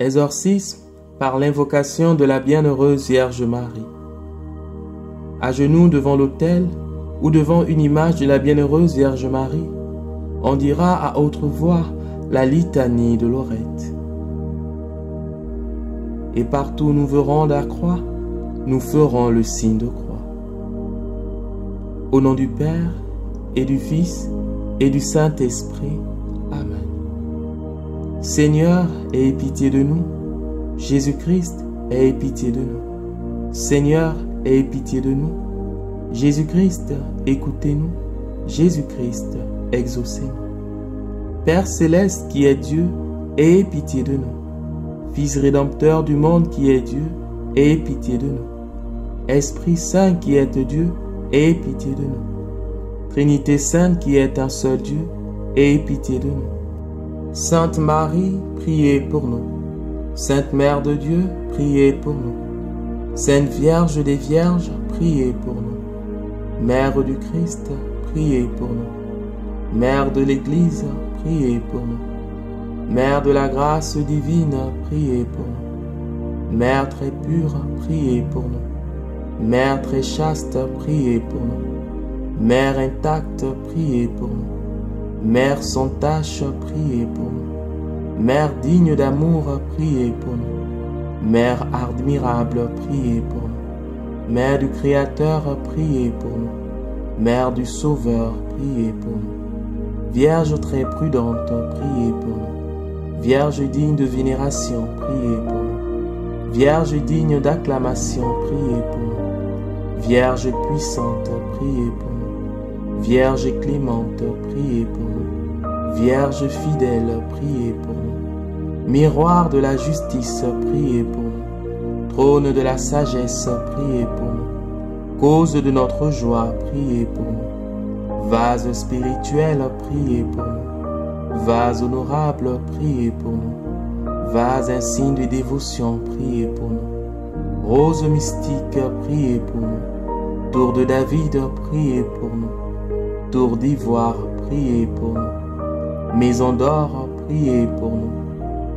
Exorcisme par l'invocation de la bienheureuse Vierge Marie. À genoux devant l'autel ou devant une image de la bienheureuse Vierge Marie, on dira à haute voix la litanie de Lorette. Et partout où nous verrons la croix, nous ferons le signe de croix. Au nom du Père, et du Fils, et du Saint-Esprit. Amen. Seigneur, aie pitié de nous. Jésus-Christ, aie pitié de nous. Seigneur, aie pitié de nous. Jésus-Christ, écoutez-nous. Jésus-Christ, exaucez-nous. Père céleste qui est Dieu, aie pitié de nous. Fils rédempteur du monde qui est Dieu, aie pitié de nous. Esprit Saint qui est Dieu, aie pitié de nous. Trinité Sainte qui est un seul Dieu, aie pitié de nous. Sainte Marie, priez pour nous. Sainte Mère de Dieu, priez pour nous. Sainte Vierge des Vierges, priez pour nous. Mère du Christ, priez pour nous. Mère de l'Église, priez pour nous. Mère de la grâce divine, priez pour nous. Mère très pure, priez pour nous. Mère très chaste, priez pour nous. Mère intacte, priez pour nous. Mère sans tache, priez pour nous. Mère digne d'amour, priez pour nous. Mère admirable, priez pour nous. Mère du Créateur, priez pour nous. Mère du Sauveur, priez pour nous. Vierge très prudente, priez pour nous. Vierge digne de vénération, priez pour nous. Vierge digne d'acclamation, priez pour nous. Vierge puissante, priez pour nous. Vierge clémente, priez pour nous. Vierge fidèle, priez pour nous. Miroir de la justice, priez pour nous. Trône de la sagesse, priez pour nous. Cause de notre joie, priez pour nous. Vase spirituel, priez pour nous. Vase honorable, priez pour nous. Vase insigne de dévotion, priez pour nous. Rose mystique, priez pour nous. Tour de David, priez pour nous. Tour d'ivoire, priez pour nous. Maison d'or, priez pour nous.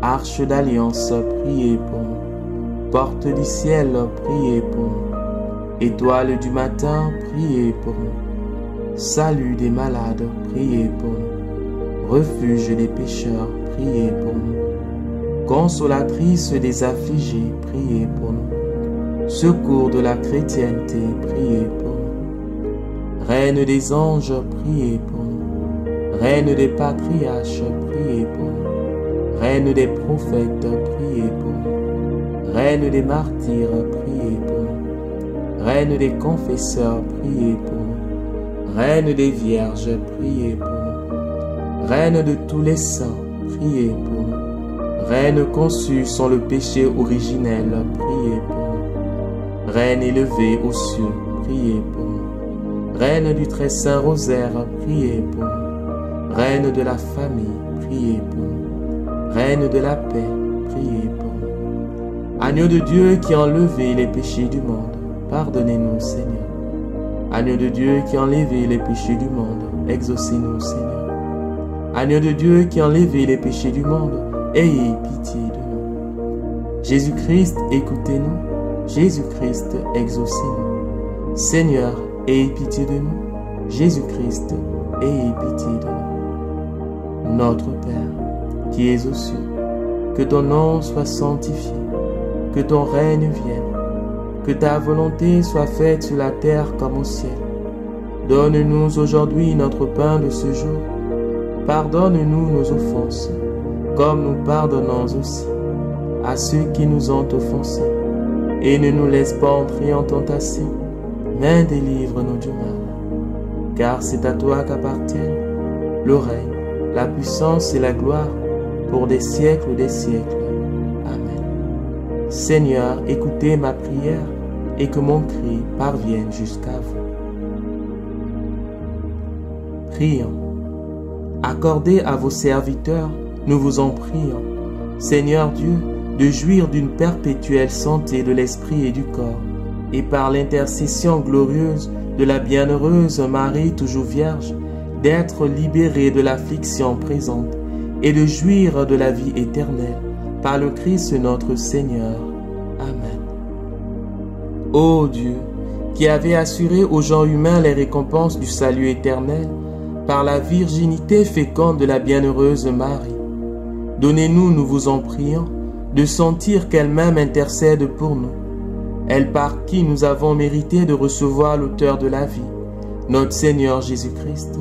Arche d'alliance, priez pour nous. Porte du ciel, priez pour nous. Étoile du matin, priez pour nous. Salut des malades, priez pour nous. Refuge des pécheurs, priez pour nous. Consolatrice des affligés, priez pour nous. Secours de la chrétienté, priez pour nous. Reine des anges, priez pour nous. Reine des patriarches, priez pour nous. Reine des prophètes, priez pour nous. Reine des martyrs, priez pour nous. Reine des confesseurs, priez pour nous. Reine des vierges, priez pour nous. Reine de tous les saints, priez pour nous. Reine conçue sans le péché originel, priez pour nous. Reine élevée aux cieux, priez pour nous. Reine du très saint rosaire, priez pour nous. Reine de la famille, priez pour nous. Reine de la paix, priez pour nous. Agneau de Dieu qui enlevait les péchés du monde, pardonnez-nous, Seigneur. Agneau de Dieu qui enlevait les péchés du monde, exaucez-nous, Seigneur. Agneau de Dieu qui enlevait les péchés du monde, ayez pitié de nous. Jésus-Christ, écoutez-nous. Jésus-Christ, exaucez-nous. Seigneur, ayez pitié de nous. Jésus-Christ, ayez pitié de nous. Notre Père, qui es aux cieux, que ton nom soit sanctifié, que ton règne vienne, que ta volonté soit faite sur la terre comme au ciel. Donne-nous aujourd'hui notre pain de ce jour. Pardonne-nous nos offenses, comme nous pardonnons aussi à ceux qui nous ont offensés. Et ne nous laisse pas entrer en tentation, mais délivre-nous du mal. Car c'est à toi qu'appartiennent le règne, la puissance et la gloire pour des siècles des siècles. Amen. Seigneur, écoutez ma prière et que mon cri parvienne jusqu'à vous. Prions. Accordez à vos serviteurs, nous vous en prions, Seigneur Dieu, de jouir d'une perpétuelle santé de l'esprit et du corps, et par l'intercession glorieuse de la bienheureuse Marie toujours Vierge, d'être libérés de l'affliction présente et de jouir de la vie éternelle, par le Christ notre Seigneur. Amen. Ô Dieu, qui avez assuré aux gens humains les récompenses du salut éternel par la virginité féconde de la bienheureuse Marie, donnez-nous, nous vous en prions, de sentir qu'elle-même intercède pour nous, elle par qui nous avons mérité de recevoir l'auteur de la vie, notre Seigneur Jésus-Christ,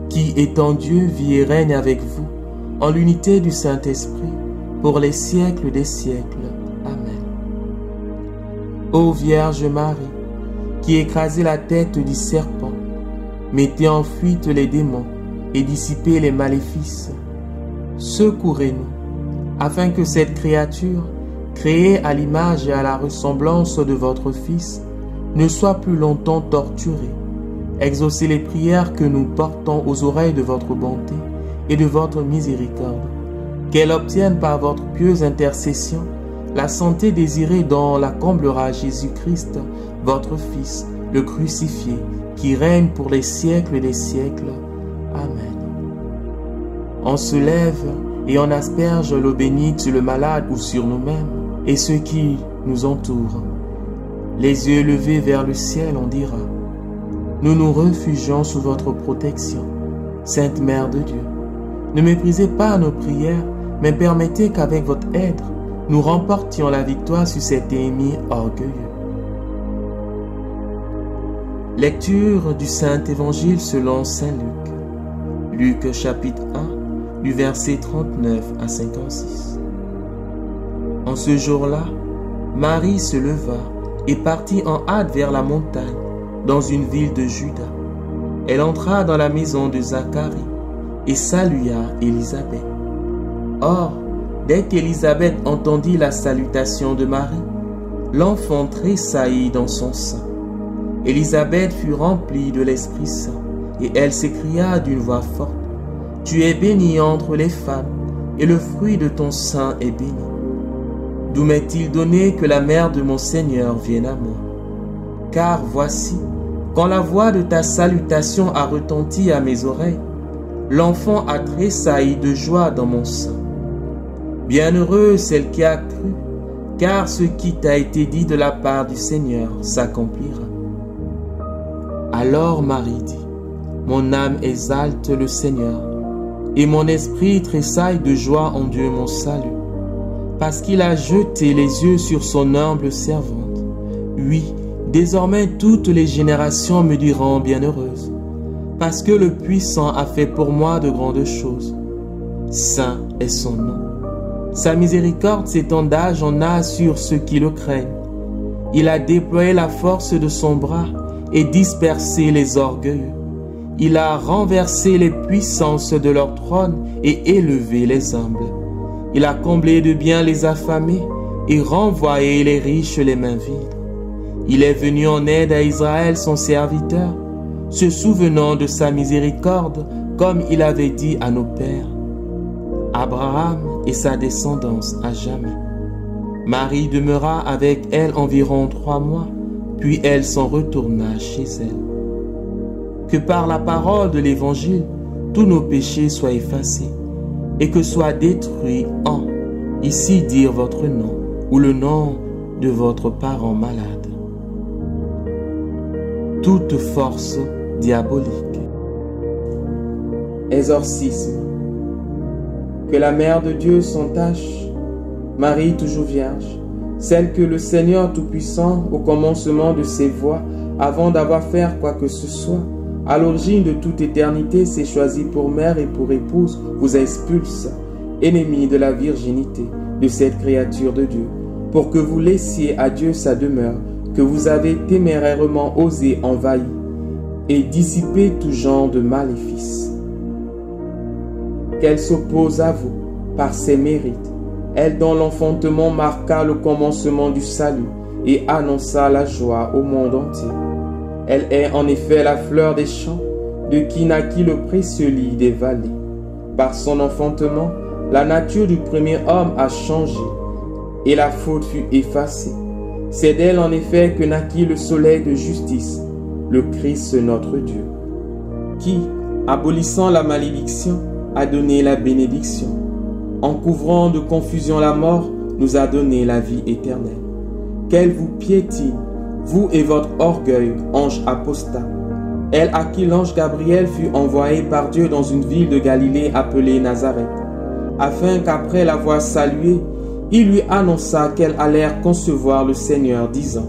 qui étant Dieu vit et règne avec vous, en l'unité du Saint-Esprit, pour les siècles des siècles. Amen. Ô Vierge Marie, qui écrasez la tête du serpent, mettez en fuite les démons et dissipez les maléfices, secourez-nous, afin que cette créature, créée à l'image et à la ressemblance de votre Fils, ne soit plus longtemps torturée. Exaucez les prières que nous portons aux oreilles de votre bonté et de votre miséricorde, qu'elle obtienne par votre pieuse intercession la santé désirée dont la comblera Jésus-Christ, votre Fils, le crucifié, qui règne pour les siècles des siècles. Amen. On se lève et on asperge l'eau bénite sur le malade ou sur nous-mêmes et ceux qui nous entourent. Les yeux levés vers le ciel, on dira: nous nous réfugions sous votre protection, Sainte Mère de Dieu. Ne méprisez pas nos prières, mais permettez qu'avec votre aide, nous remportions la victoire sur cet ennemi orgueilleux. Lecture du Saint-Évangile selon Saint Luc. Luc chapitre 1, du verset 39 à 56. En ce jour-là, Marie se leva et partit en hâte vers la montagne, dans une ville de Juda. Elle entra dans la maison de Zacharie et salua Élisabeth. Or, dès qu'Élisabeth entendit la salutation de Marie, l'enfant tressaillit dans son sein. Élisabeth fut remplie de l'Esprit Saint, et elle s'écria d'une voix forte: tu es bénie entre les femmes, et le fruit de ton sein est béni. D'où m'est-il donné que la mère de mon Seigneur vienne à moi? Car voici, quand la voix de ta salutation a retenti à mes oreilles, l'enfant a tressailli de joie dans mon sein. Bienheureuse celle qui a cru, car ce qui t'a été dit de la part du Seigneur s'accomplira. Alors Marie dit: mon âme exalte le Seigneur, et mon esprit tressaille de joie en Dieu mon salut, parce qu'il a jeté les yeux sur son humble servante. Oui, désormais toutes les générations me diront bienheureuse, parce que le Puissant a fait pour moi de grandes choses. Saint est son nom. Sa miséricorde s'étend d'âge en âge sur ceux qui le craignent. Il a déployé la force de son bras et dispersé les orgueilleux. Il a renversé les puissances de leur trône et élevé les humbles. Il a comblé de biens les affamés et renvoyé les riches les mains vides. Il est venu en aide à Israël son serviteur, se souvenant de sa miséricorde comme il avait dit à nos pères, Abraham et sa descendance à jamais. Marie demeura avec elle environ 3 mois, puis elle s'en retourna chez elle. Que par la parole de l'Évangile, tous nos péchés soient effacés, et que soit détruit en, ici dire votre nom, ou le nom de votre parent malade. Toute force diabolique. Exorcisme. Que la Mère de Dieu s'entache, Marie toujours vierge, celle que le Seigneur Tout-Puissant, au commencement de ses voies, avant d'avoir fait quoi que ce soit, à l'origine de toute éternité, s'est choisie pour mère et pour épouse, vous expulse, ennemis de la virginité de cette créature de Dieu, pour que vous laissiez à Dieu sa demeure, que vous avez témérairement osé envahir, et dissiper tout genre de maléfices. Qu'elle s'oppose à vous par ses mérites, elle dont l'enfantement marqua le commencement du salut et annonça la joie au monde entier. Elle est en effet la fleur des champs, de qui naquit le précieux lit des vallées. Par son enfantement, la nature du premier homme a changé, et la faute fut effacée. C'est d'elle en effet que naquit le soleil de justice, le Christ notre Dieu, qui, abolissant la malédiction, a donné la bénédiction. en couvrant de confusion la mort, nous a donné la vie éternelle. Qu'elle vous piétine, vous et votre orgueil, ange apostat. Elle à qui l'ange Gabriel fut envoyé par Dieu dans une ville de Galilée appelée Nazareth, afin qu'après l'avoir saluée, il lui annonça qu'elle allait concevoir le Seigneur, disant: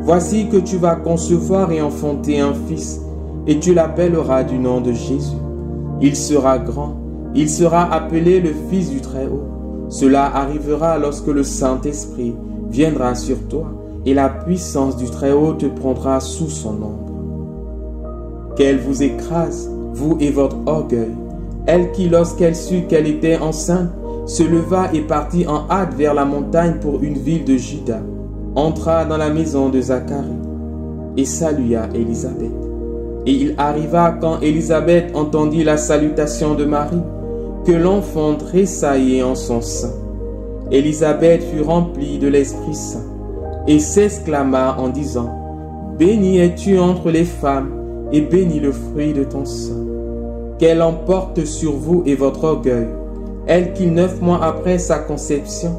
Voici que tu vas concevoir et enfanter un fils, et tu l'appelleras du nom de Jésus. Il sera grand, il sera appelé le Fils du Très-Haut. Cela arrivera lorsque le Saint-Esprit viendra sur toi, et la puissance du Très-Haut te prendra sous son ombre. Qu'elle vous écrase, vous et votre orgueil, elle qui, lorsqu'elle sut qu'elle était enceinte, se leva et partit en hâte vers la montagne pour une ville de Juda, entra dans la maison de Zacharie et salua Élisabeth. Et il arriva quand Élisabeth entendit la salutation de Marie, que l'enfant tressaillit en son sein. Élisabeth fut remplie de l'Esprit Saint et s'exclama en disant: Bénie es-tu entre les femmes, et béni le fruit de ton sein. Qu'elle emporte sur vous et votre orgueil, elle qui 9 mois après sa conception,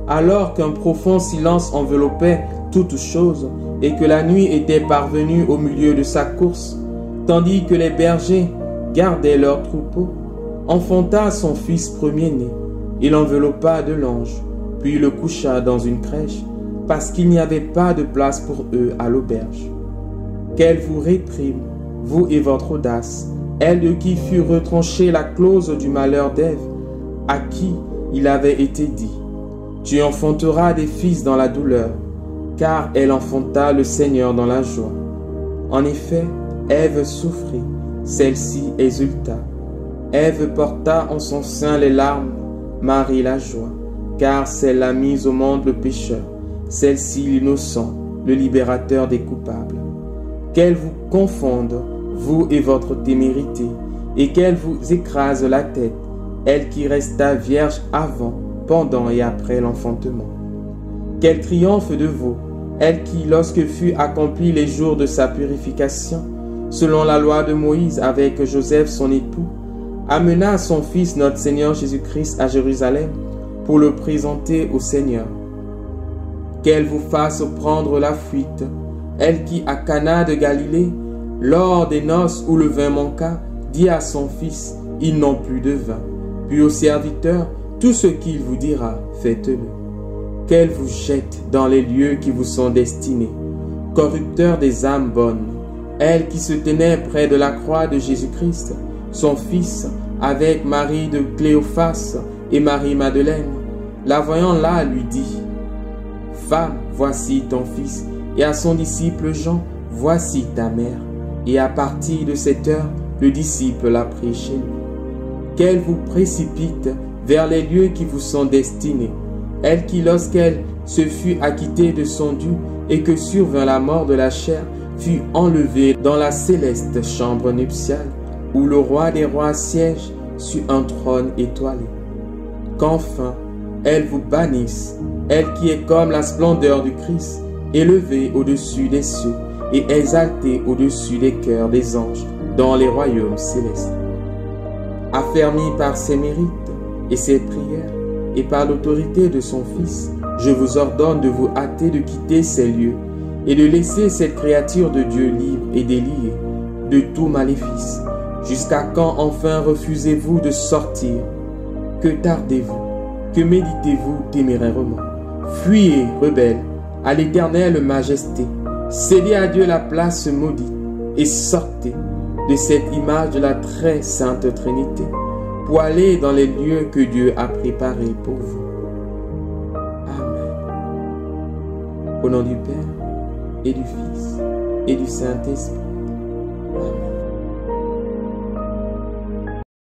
alors qu'un profond silence enveloppait toutes choses, et que la nuit était parvenue au milieu de sa course, tandis que les bergers gardaient leurs troupeaux, enfanta son fils premier-né, et l'enveloppa de l'ange, puis le coucha dans une crèche, parce qu'il n'y avait pas de place pour eux à l'auberge. Qu'elle vous réprime, vous et votre audace, elle de qui fut retranchée la clause du malheur d'Ève, à qui il avait été dit: Tu enfanteras des fils dans la douleur, car elle enfanta le Seigneur dans la joie. En effet, Ève souffrit, celle-ci exulta. Ève porta en son sein les larmes, Marie la joie, car celle a mis au monde le pécheur, celle-ci l'innocent, le libérateur des coupables. Qu'elle vous confonde, vous et votre témérité, et qu'elle vous écrase la tête, elle qui resta vierge avant, pendant et après l'enfantement. Qu'elle triomphe de vous, elle qui, lorsque fut accompli les jours de sa purification, selon la loi de Moïse avec Joseph son époux, amena son Fils notre Seigneur Jésus-Christ à Jérusalem pour le présenter au Seigneur. Qu'elle vous fasse prendre la fuite, elle qui, à Cana de Galilée, lors des noces où le vin manqua, dit à son fils: Ils n'ont plus de vin. Puis au serviteur: Tout ce qu'il vous dira, faites-le. Qu'elle vous jette dans les lieux qui vous sont destinés, corrupteur des âmes bonnes, elle qui se tenait près de la croix de Jésus-Christ, son fils, avec Marie de Cléophas et Marie-Madeleine, la voyant là, lui dit: Femme, voici ton fils, et à son disciple Jean: Voici ta mère. Et à partir de cette heure, le disciple l'a pris chez lui. Qu'elle vous précipite vers les lieux qui vous sont destinés, elle qui, lorsqu'elle se fut acquittée de son dû et que survint la mort de la chair, fut enlevée dans la céleste chambre nuptiale, où le roi des rois siège sur un trône étoilé. Qu'enfin, elle vous bannisse, elle qui est comme la splendeur du Christ, élevée au-dessus des cieux et exaltée au-dessus des cœurs des anges dans les royaumes célestes. Affermi par ses mérites et ses prières, et par l'autorité de son Fils, je vous ordonne de vous hâter de quitter ces lieux et de laisser cette créature de Dieu libre et déliée de tout maléfice. Jusqu'à quand enfin refusez-vous de sortir? Que tardez-vous? Que méditez-vous témérairement? Fuyez, rebelles, à l'éternelle majesté. Cédez à Dieu la place maudite et sortez de cette image de la très sainte Trinité pour aller dans les lieux que Dieu a préparés pour vous. Amen. Au nom du Père et du Fils et du Saint-Esprit.